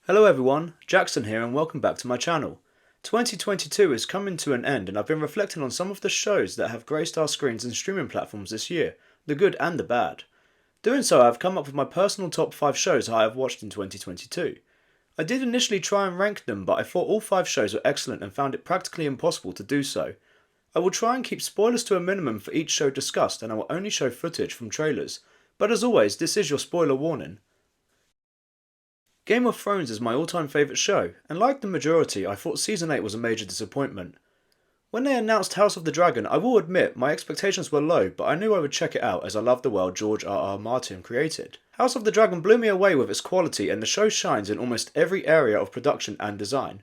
Hello everyone, Jackson here and welcome back to my channel. 2022 is coming to an end and I've been reflecting on some of the shows that have graced our screens and streaming platforms this year, the good and the bad. Doing so I've come up with my personal top 5 shows I have watched in 2022. I did initially try and rank them but I thought all 5 shows were excellent and found it practically impossible to do so. I will try and keep spoilers to a minimum for each show discussed and I will only show footage from trailers, but as always this is your spoiler warning. Game of Thrones is my all-time favourite show, and like the majority, I thought Season 8 was a major disappointment. When they announced House of the Dragon, I will admit my expectations were low, but I knew I would check it out as I love the world George R.R. Martin created. House of the Dragon blew me away with its quality and the show shines in almost every area of production and design.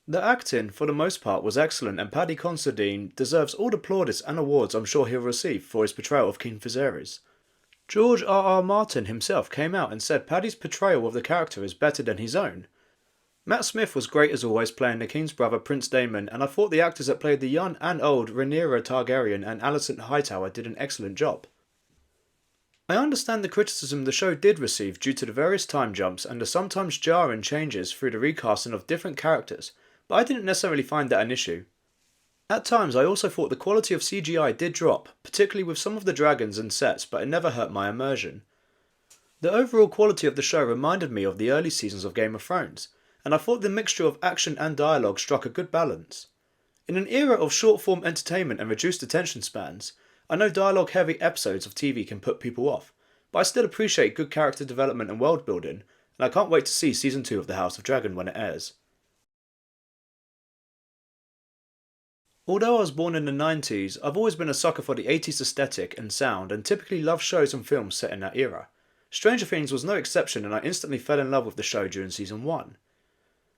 The acting, for the most part, was excellent and Paddy Considine deserves all the plaudits and awards I'm sure he'll receive for his portrayal of King Viserys. George R.R. Martin himself came out and said Paddy's portrayal of the character is better than his own. Matt Smith was great as always playing the King's brother Prince Daemon, and I thought the actors that played the young and old Rhaenyra Targaryen and Alicent Hightower did an excellent job. I understand the criticism the show did receive due to the various time jumps and the sometimes jarring changes through the recasting of different characters, but I didn't necessarily find that an issue. At times I also thought the quality of CGI did drop, particularly with some of the dragons and sets, but it never hurt my immersion. The overall quality of the show reminded me of the early seasons of Game of Thrones, and I thought the mixture of action and dialogue struck a good balance. In an era of short-form entertainment and reduced attention spans, I know dialogue-heavy episodes of TV can put people off, but I still appreciate good character development and world building, and I can't wait to see Season 2 of The House of Dragon when it airs. Although I was born in the 90s, I've always been a sucker for the 80s aesthetic and sound and typically love shows and films set in that era. Stranger Things was no exception and I instantly fell in love with the show during Season 1.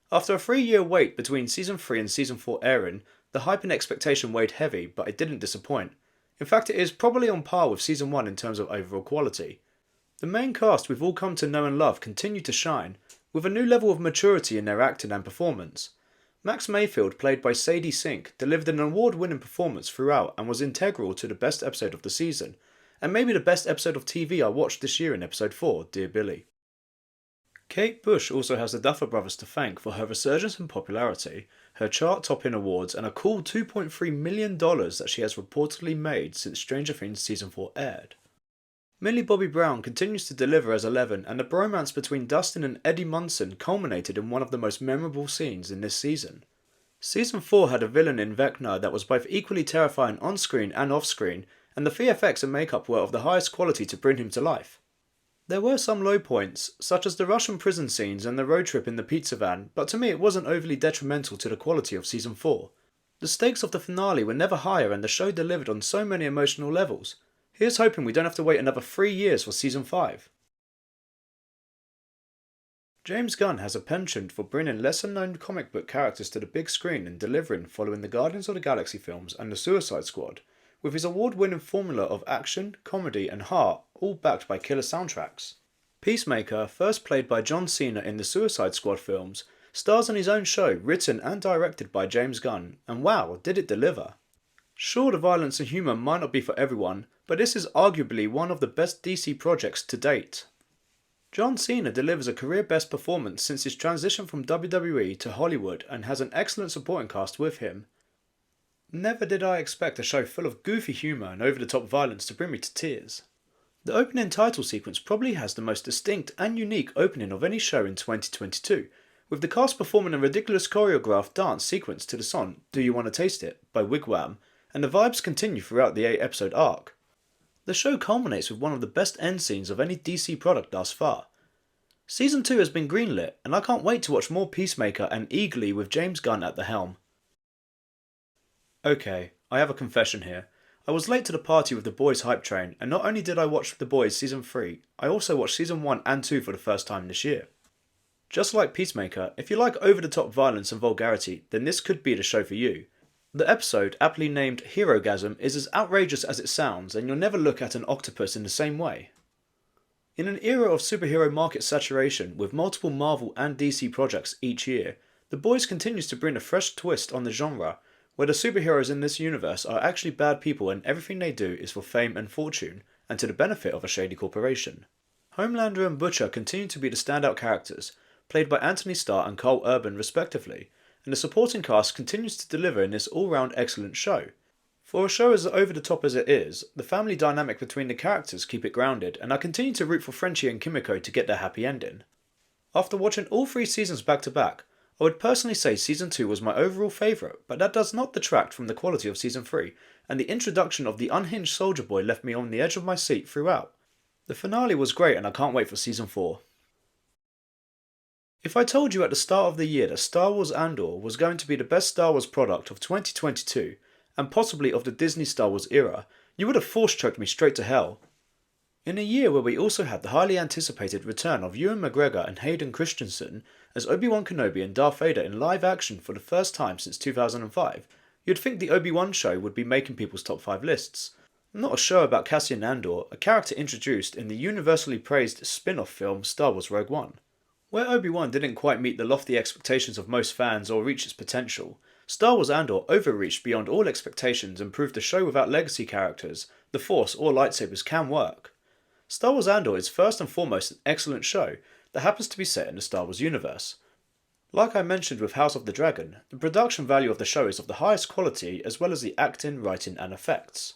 After a 3-year wait between Season 3 and Season 4 airing, the hype and expectation weighed heavy, but it didn't disappoint. In fact, it is probably on par with Season 1 in terms of overall quality. The main cast we've all come to know and love continued to shine, with a new level of maturity in their acting and performance. Max Mayfield, played by Sadie Sink, delivered an award-winning performance throughout and was integral to the best episode of the season, and maybe the best episode of TV I watched this year in episode 4, Dear Billy. Kate Bush also has the Duffer Brothers to thank for her resurgence in popularity, her chart-topping awards, and a cool $2.3 million that she has reportedly made since Stranger Things Season 4 aired. Millie Bobby Brown continues to deliver as Eleven, and the bromance between Dustin and Eddie Munson culminated in one of the most memorable scenes in this season. Season 4 had a villain in Vecna that was both equally terrifying on-screen and off-screen, and the VFX and makeup were of the highest quality to bring him to life. There were some low points, such as the Russian prison scenes and the road trip in the pizza van, but to me it wasn't overly detrimental to the quality of Season 4. The stakes of the finale were never higher and the show delivered on so many emotional levels. Here's hoping we don't have to wait another 3 years for Season 5. James Gunn has a penchant for bringing lesser-known comic book characters to the big screen and delivering following the Guardians of the Galaxy films and the Suicide Squad, with his award-winning formula of action, comedy and heart, all backed by killer soundtracks. Peacemaker, first played by John Cena in the Suicide Squad films, stars in his own show written and directed by James Gunn, and wow, did it deliver. Sure, the violence and humour might not be for everyone, but this is arguably one of the best DC projects to date. John Cena delivers a career-best performance since his transition from WWE to Hollywood and has an excellent supporting cast with him. Never did I expect a show full of goofy humour and over-the-top violence to bring me to tears. The opening title sequence probably has the most distinct and unique opening of any show in 2022, with the cast performing a ridiculous choreographed dance sequence to the song Do You Wanna Taste It by Wigwam, and the vibes continue throughout the 8-episode arc. The show culminates with one of the best end scenes of any DC product thus far. Season 2 has been greenlit, and I can't wait to watch more Peacemaker and Eagerly with James Gunn at the helm. Okay, I have a confession here. I was late to the party with The Boys hype train, and not only did I watch The Boys Season 3, I also watched Season 1 and 2 for the first time this year. Just like Peacemaker, if you like over-the-top violence and vulgarity, then this could be the show for you. The episode, aptly named Herogasm, is as outrageous as it sounds, and you'll never look at an octopus in the same way. In an era of superhero market saturation, with multiple Marvel and DC projects each year, The Boys continues to bring a fresh twist on the genre, where the superheroes in this universe are actually bad people and everything they do is for fame and fortune, and to the benefit of a shady corporation. Homelander and Butcher continue to be the standout characters, played by Anthony Starr and Carl Urban respectively, and the supporting cast continues to deliver in this all-round excellent show. For a show as over the top as it is, the family dynamic between the characters keep it grounded, and I continue to root for Frenchie and Kimiko to get their happy ending. After watching all 3 seasons back to back, I would personally say Season 2 was my overall favourite, but that does not detract from the quality of Season 3, and the introduction of the unhinged soldier boy left me on the edge of my seat throughout. The finale was great and I can't wait for Season 4. If I told you at the start of the year that Star Wars Andor was going to be the best Star Wars product of 2022, and possibly of the Disney Star Wars era, you would have force-choked me straight to hell. In a year where we also had the highly anticipated return of Ewan McGregor and Hayden Christensen as Obi-Wan Kenobi and Darth Vader in live action for the first time since 2005, you'd think the Obi-Wan show would be making people's top 5 lists. Not a show about Cassian Andor, a character introduced in the universally praised spin-off film Star Wars Rogue One. Where Obi-Wan didn't quite meet the lofty expectations of most fans or reach its potential, Star Wars Andor overreached beyond all expectations and proved the show without legacy characters, the Force or lightsabers can work. Star Wars Andor is first and foremost an excellent show that happens to be set in the Star Wars universe. Like I mentioned with House of the Dragon, the production value of the show is of the highest quality as well as the acting, writing and effects.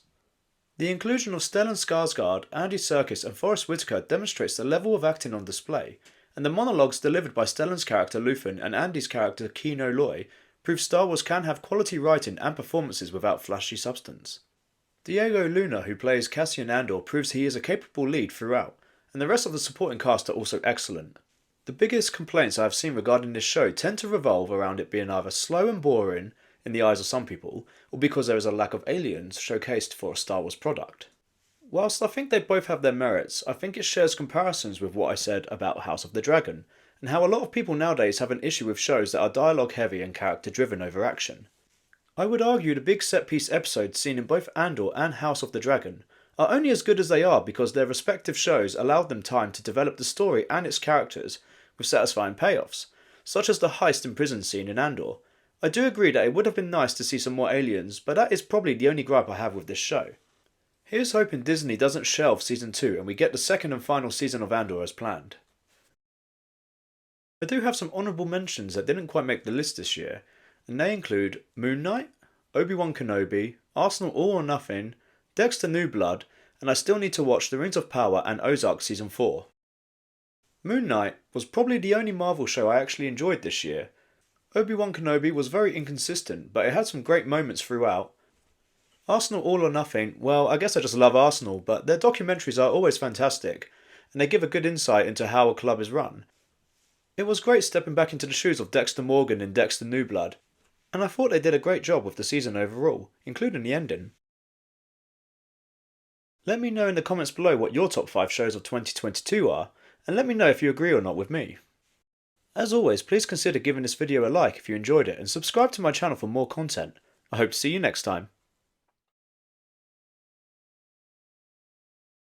The inclusion of Stellan Skarsgård, Andy Serkis and Forest Whitaker demonstrates the level of acting on display, and the monologues delivered by Stellan's character Luthen and Andy's character Kino Loy prove Star Wars can have quality writing and performances without flashy substance. Diego Luna, who plays Cassian Andor, proves he is a capable lead throughout, and the rest of the supporting cast are also excellent. The biggest complaints I have seen regarding this show tend to revolve around it being either slow and boring, in the eyes of some people, or because there is a lack of aliens showcased for a Star Wars product. Whilst I think they both have their merits, I think it shares comparisons with what I said about House of the Dragon, and how a lot of people nowadays have an issue with shows that are dialogue heavy and character driven over action. I would argue the big set piece episodes seen in both Andor and House of the Dragon are only as good as they are because their respective shows allowed them time to develop the story and its characters with satisfying payoffs, such as the heist and prison scene in Andor. I do agree that it would have been nice to see some more aliens, but that is probably the only gripe I have with this show. Here's hoping Disney doesn't shelve Season 2 and we get the second and final season of Andor as planned. I do have some honourable mentions that didn't quite make the list this year, and they include Moon Knight, Obi-Wan Kenobi, Arsenal All or Nothing, Dexter New Blood, and I still need to watch The Rings of Power and Ozark Season 4. Moon Knight was probably the only Marvel show I actually enjoyed this year. Obi-Wan Kenobi was very inconsistent, but it had some great moments throughout. Arsenal All or Nothing, well, I guess I just love Arsenal, but their documentaries are always fantastic, and they give a good insight into how a club is run. It was great stepping back into the shoes of Dexter Morgan in Dexter New Blood, and I thought they did a great job with the season overall, including the ending. Let me know in the comments below what your top 5 shows of 2022 are, and let me know if you agree or not with me. As always, please consider giving this video a like if you enjoyed it and subscribe to my channel for more content. I hope to see you next time.